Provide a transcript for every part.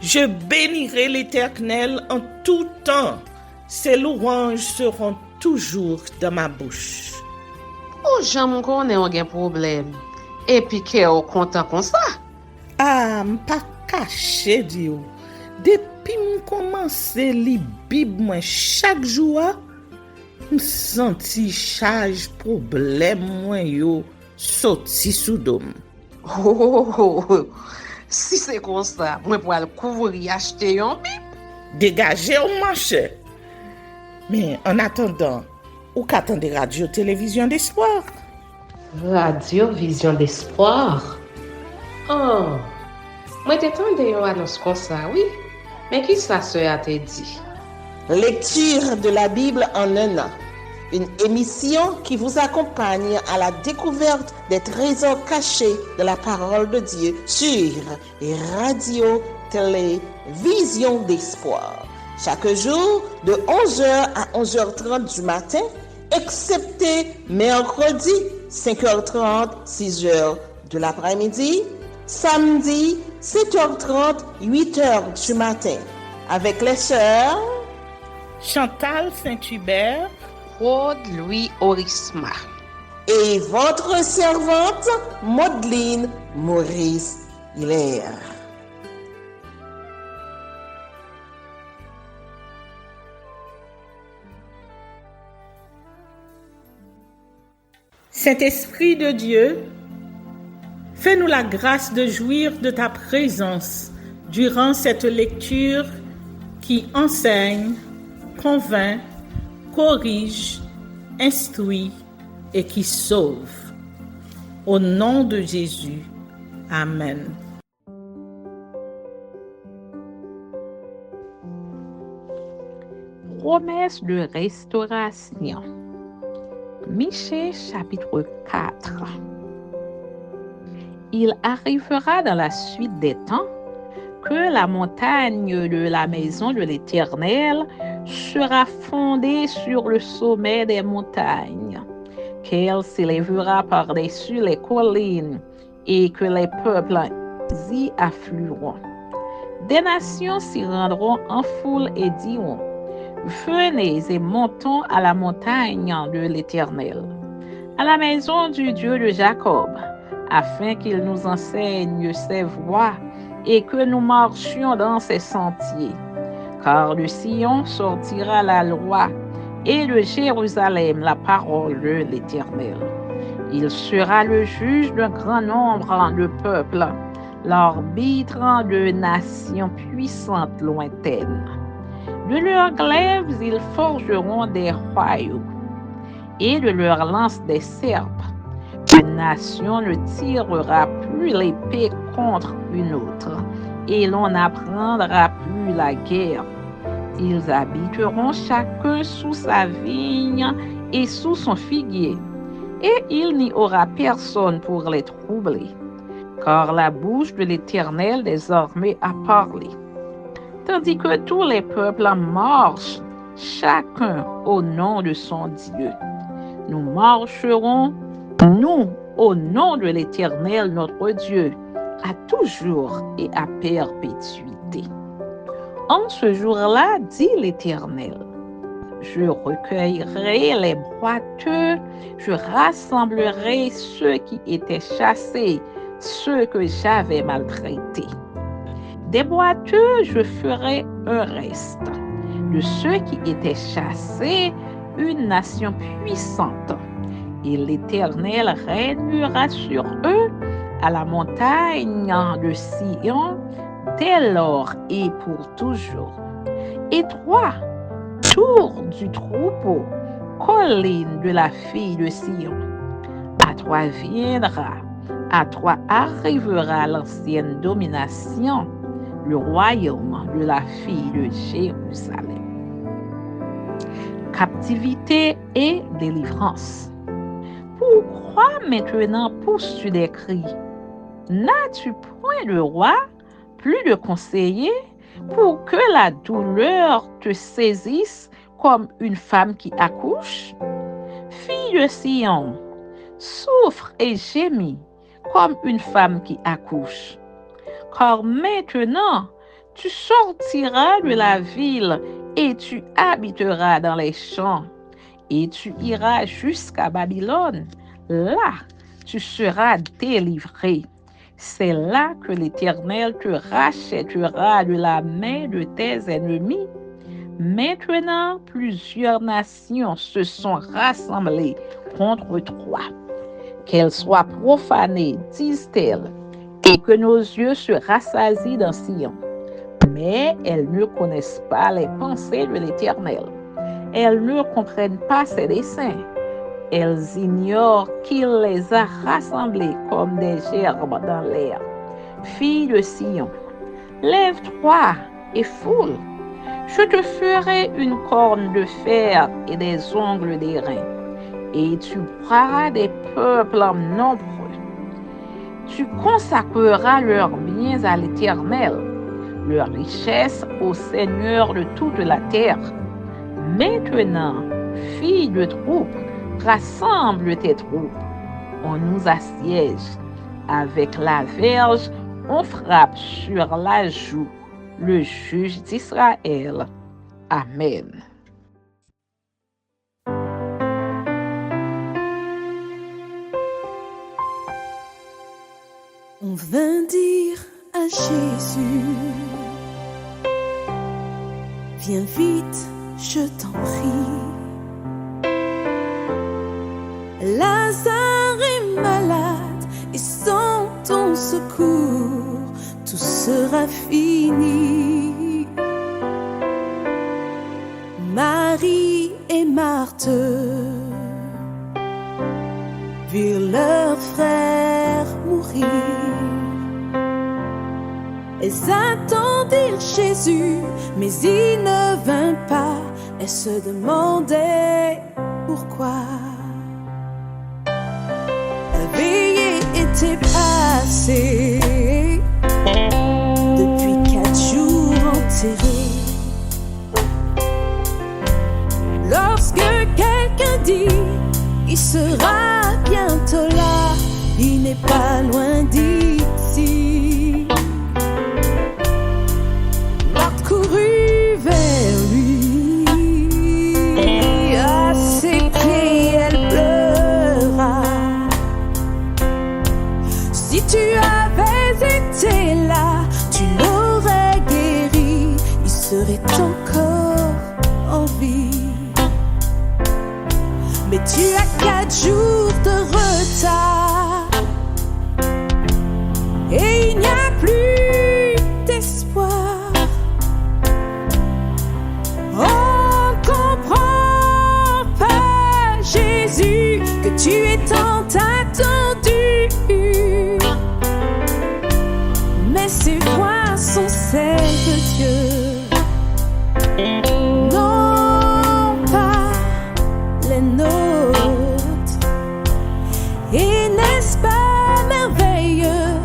Je bénirai l'Éternel en tout temps. Ses louanges seront toujours dans ma bouche. Oh, j'aime qu'on ait un problème. Et puis qu'elle est content comme ça. Ah, m'pas caché Dieu. Depuis m'commence li Bible moi chaque jour, m'senti charge problème moi yo sorti sous dôme. Oh. Si c'est comme ça, moi pour aller couvrir acheter un Bible. Dégagez au marché. Mais en attendant, ou qu'attendez radio télévision d'espoir? Radio Vision d'Espoir. Oh, moi t'attendais une annonce comme ça, oui. Mais qui ça a te dit? Lecture de la Bible en un an. Une émission qui vous accompagne à la découverte des trésors cachés de la parole de Dieu sur Radio Télévision d'Espoir. Chaque jour de 11h à 11h30 du matin, excepté mercredi 5h30, 6h de l'après-midi, samedi 7h30, 8h du matin, avec les sœurs Chantal Saint-Hubert, Claude Louis Orisma et votre servante Maudeline Maurice Hilaire. Saint-Esprit de Dieu, fais-nous la grâce de jouir de ta présence durant cette lecture qui enseigne, convainc, corrige, instruit et qui sauve. Au nom de Jésus. Amen. Promesse de restauration. Michée chapitre 4. Il arrivera dans la suite des temps que la montagne de la maison de l'Éternel sera fondée sur le sommet des montagnes, qu'elle s'élèvera par-dessus les collines et que les peuples y afflueront. Des nations s'y rendront en foule et diront: venez et montons à la montagne de l'Éternel, à la maison du Dieu de Jacob, afin qu'il nous enseigne ses voies et que nous marchions dans ses sentiers. Car de Sion sortira la loi et de Jérusalem la parole de l'Éternel. Il sera le juge d'un grand nombre de peuples, l'arbitre de nations puissantes lointaines. De leurs glaives, ils forgeront des royaumes, et de leurs lances des serpes. Une nation ne tirera plus l'épée contre une autre, et l'on n'apprendra plus la guerre. Ils habiteront chacun sous sa vigne et sous son figuier, et il n'y aura personne pour les troubler, car la bouche de l'Éternel désormais a parlé. Tandis que tous les peuples marchent, chacun au nom de son Dieu. Nous marcherons, nous, au nom de l'Éternel notre Dieu, à toujours et à perpétuité. En ce jour-là, dit l'Éternel, je recueillerai les boiteux, je rassemblerai ceux qui étaient chassés, ceux que j'avais maltraités. Des boiteux, je ferai un reste. De ceux qui étaient chassés, une nation puissante. Et l'Éternel régnera sur eux à la montagne de Sion, dès lors et pour toujours. Et toi, tour du troupeau, colline de la fille de Sion, à toi viendra, à toi arrivera l'ancienne domination, le royaume de la fille de Jérusalem. Captivité et délivrance. Pourquoi maintenant pousses-tu des cris? N'as-tu point de roi, plus de conseillers, pour que la douleur te saisisse comme une femme qui accouche? Fille de Sion, souffre et gémis comme une femme qui accouche. Car maintenant, Tu sortiras de la ville et tu habiteras dans les champs, et tu iras jusqu'à Babylone. Là, tu seras délivré. C'est là que l'Éternel te rachètera de la main de tes ennemis. Maintenant, plusieurs nations se sont rassemblées contre toi. Qu'elles soient profanées, disent-elles, et que nos yeux se rassasient dans Sion. Mais elles ne connaissent pas les pensées de l'Éternel. Elles ne comprennent pas ses desseins. Elles ignorent qu'il les a rassemblées comme des gerbes dans l'air. Fille de Sion, lève-toi et foule. Je te ferai une corne de fer et des ongles d'airain, et tu broieras des peuples nombreux. Tu consacreras leurs biens à l'Éternel, leurs richesses au Seigneur de toute la terre. Maintenant, fille de troupe, rassemble tes troupes. On nous assiège. Avec la verge, on frappe sur la joue le juge d'Israël. Amen. On vint dire à Jésus, viens vite, je t'en prie. Lazare est malade et sans ton secours, tout sera fini. Marie et Marthe virent leur frère mourir. Elles attendirent Jésus, mais il ne vint pas. Elles se demandaient pourquoi. La veillée était passée, depuis 4 jours enterré. Lorsque quelqu'un dit, il sera bientôt là, il n'est pas loin d'ici. Marthe courut vers lui, à ses pieds elle pleura. Si tu avais été là, tu l'aurais guéri, il serait encore en vie. Mais tu as 4 jours de retard et il n'y a plus d'espoir. On comprend pas, Jésus, que tu es tant attendu. Mais ces voix sont celles de Dieu, non pas les nôtres. Et n'est-ce pas merveilleux,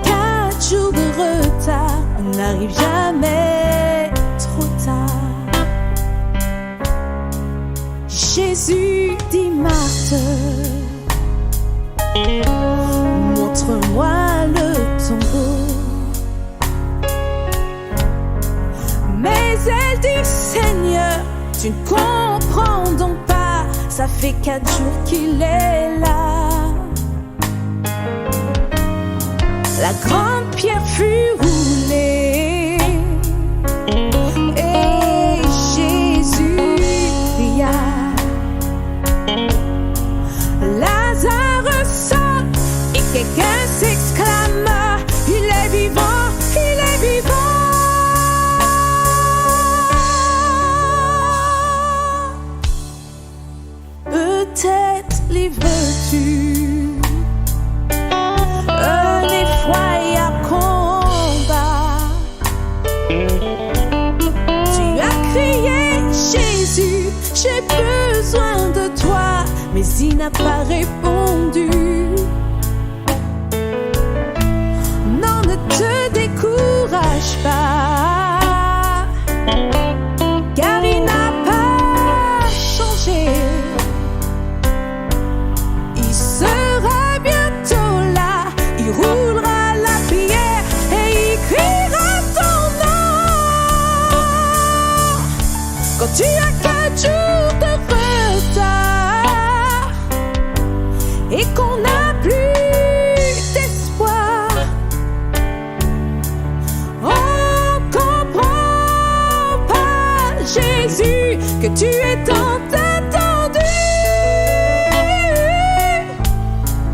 4 jours de retard n'arrive jamais trop tard. Jésus dit Marthe, montre-moi le tombeau. Mais elle dit Seigneur, tu ne comprends donc pas, ça fait 4 jours qu'il est là. La grande pierre fut roulée et Jésus pria. Lazare sort et quelqu'un s'exclama, il est vivant, il est vivant. Peut-être livres-tu un effroyable combat. Tu as crié Jésus, j'ai besoin de toi, mais il n'a pas répondu. Non, ne te décourage pas, car il n'a pas changé. Il sera bientôt là, il roulera la pierre et il criera ton nom. que tu es tant attendu.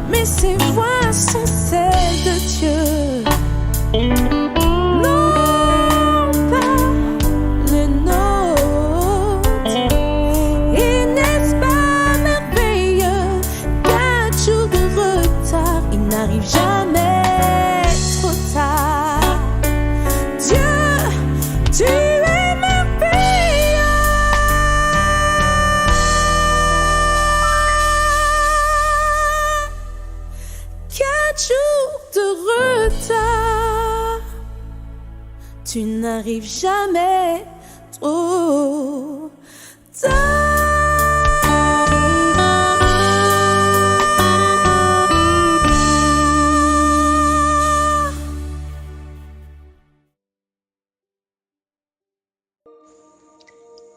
Mais ces voix sont celles de Dieu, non pas les nôtres. Et n'est-ce pas merveilleux qu'un jour de retard, il n'arrive jamais trop tard. Dieu, tu es merveilleux. Quatre jours de retard, tu n'arrives jamais trop tard.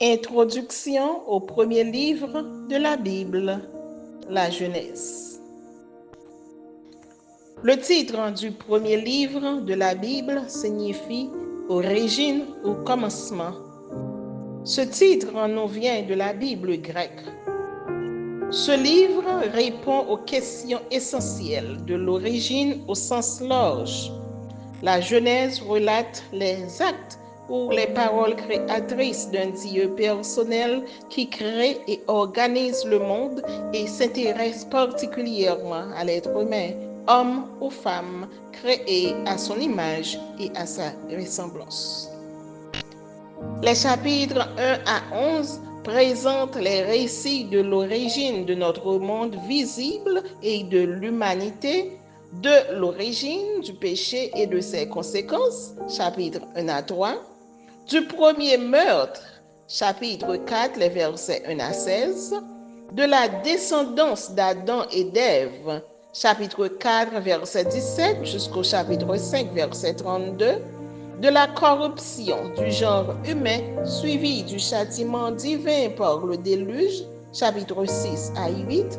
Introduction au premier livre de la Bible, la Genèse. Le titre du premier livre de la Bible signifie origine ou commencement. Ce titre nous vient de la Bible grecque. Ce livre répond aux questions essentielles de l'origine au sens large. La Genèse relate les actes ou les paroles créatrices d'un Dieu personnel qui crée et organise le monde et s'intéresse particulièrement à l'être humain, homme ou femme, créé à son image et à sa ressemblance. Les chapitres 1 à 11 présentent les récits de l'origine de notre monde visible et de l'humanité, de l'origine du péché et de ses conséquences, chapitres 1 à 3, du premier meurtre, chapitre 4, les versets 1 à 16, de la descendance d'Adam et d'Ève, chapitre 4, verset 17 jusqu'au chapitre 5, verset 32, de la corruption du genre humain suivie du châtiment divin par le déluge, chapitre 6 à 8,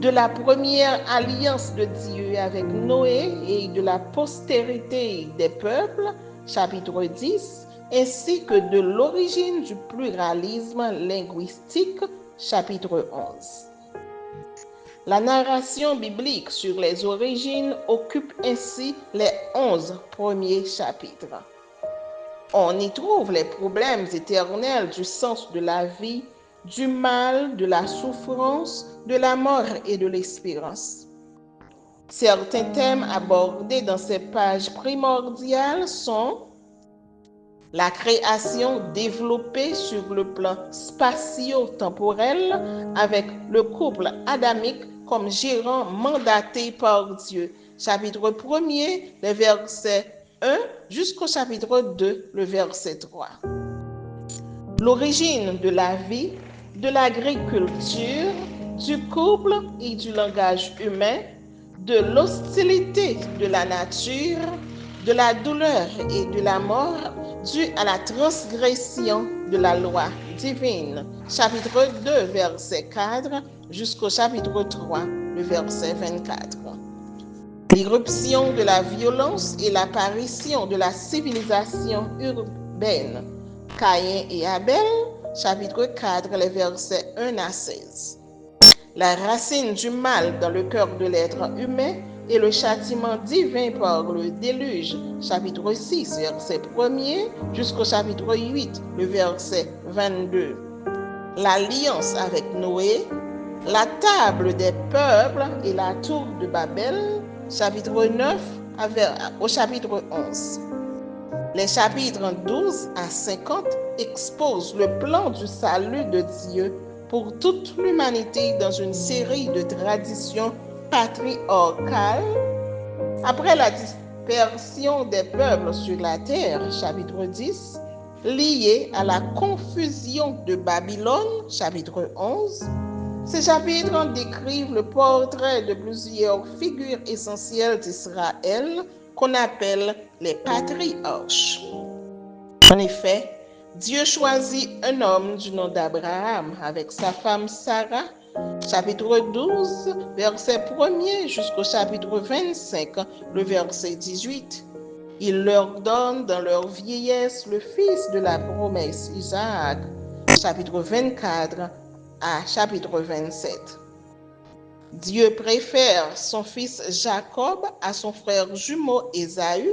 de la première alliance de Dieu avec Noé et de la postérité des peuples, chapitre 10, ainsi que de l'origine du pluralisme linguistique, chapitre 11. La narration biblique sur les origines occupe ainsi les 11 premiers chapitres. On y trouve les problèmes éternels du sens de la vie, du mal, de la souffrance, de la mort et de l'espérance. Certains thèmes abordés dans ces pages primordiales sont la création développée sur le plan spatio-temporel avec le couple adamique comme gérant mandaté par Dieu. Chapitre 1er, le verset 1 jusqu'au chapitre 2, le verset 3. L'origine de la vie, de l'agriculture, du couple et du langage humain, de l'hostilité de la nature, de la douleur et de la mort due à la transgression de la loi divine. Chapitre 2, verset 4 jusqu'au chapitre 3, le verset 24. L'irruption de la violence et l'apparition de la civilisation urbaine. Caïn et Abel, chapitre 4, les versets 1 à 16. La racine du mal dans le cœur de l'être humain et le châtiment divin par le déluge, chapitre 6, verset 1er, jusqu'au chapitre 8, le verset 22. L'alliance avec Noé, la table des peuples et la tour de Babel, chapitre 9 au chapitre 11. Les chapitres 12 à 50 exposent le plan du salut de Dieu pour toute l'humanité dans une série de traditions patriarcales. Après la dispersion des peuples sur la terre, chapitre 10, liée à la confusion de Babylone, chapitre 11, ces chapitres décrivent le portrait de plusieurs figures essentielles d'Israël qu'on appelle les patriarches. En effet, Dieu choisit un homme du nom d'Abraham avec sa femme Sarah, chapitre 12, verset 1er jusqu'au chapitre 25, le verset 18. Il leur donne dans leur vieillesse le fils de la promesse, Isaac. chapitre 24 à chapitre 27. Dieu préfère son fils Jacob à son frère jumeau Ésaü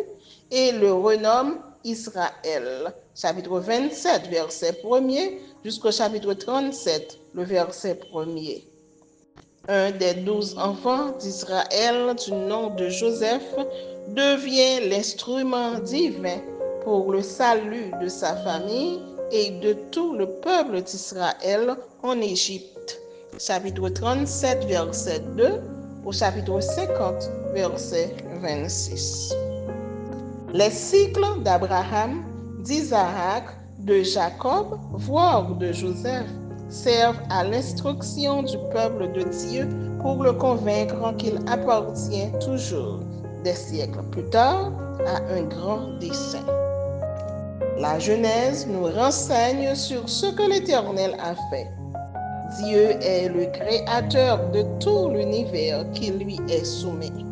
et le renomme Israël. Chapitre 27, verset 1er jusqu'au chapitre 37, le verset 1er. Un des 12 enfants d'Israël du nom de Joseph devient l'instrument divin pour le salut de sa famille et de tout le peuple d'Israël en Égypte. Chapitre 37, verset 2 au chapitre 50, verset 26. Les cycles d'Abraham, d'Isaac, de Jacob, voire de Joseph, servent à l'instruction du peuple de Dieu pour le convaincre qu'il appartient toujours, des siècles plus tard, à un grand dessein. La Genèse nous renseigne sur ce que l'Éternel a fait. Dieu est le créateur de tout l'univers qui lui est soumis.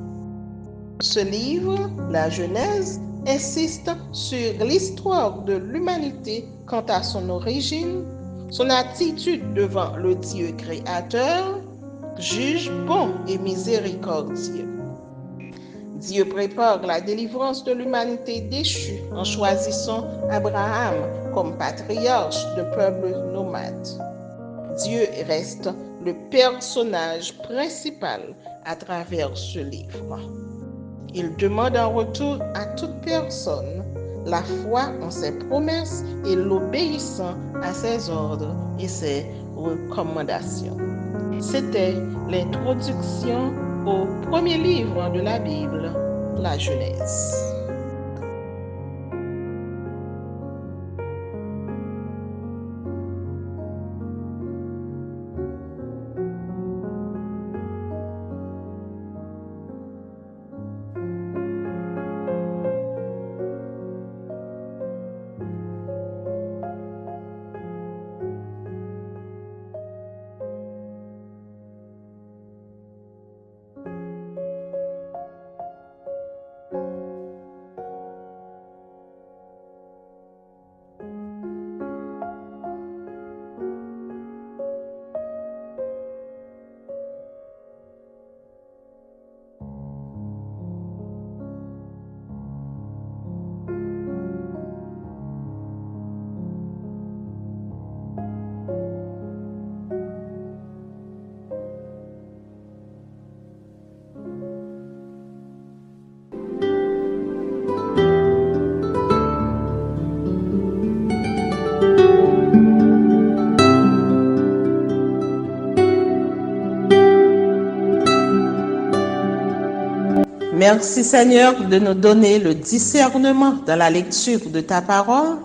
Ce livre, la Genèse, insiste sur l'histoire de l'humanité quant à son origine, son attitude devant le Dieu créateur, juge bon et miséricordieux. Dieu prépare la délivrance de l'humanité déchue en choisissant Abraham comme patriarche de peuple nomade. Dieu reste le personnage principal à travers ce livre. Il demande en retour à toute personne la foi en ses promesses et l'obéissance à ses ordres et ses recommandations. C'était l'introduction au premier livre de la Bible, la Genèse. Merci Seigneur de nous donner le discernement dans la lecture de ta parole,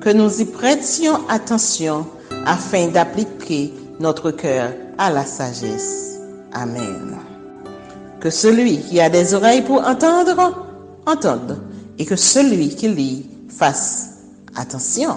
que nous y prêtions attention afin d'appliquer notre cœur à la sagesse. Amen. Que celui qui a des oreilles pour entendre, entende, et que celui qui lit fasse attention.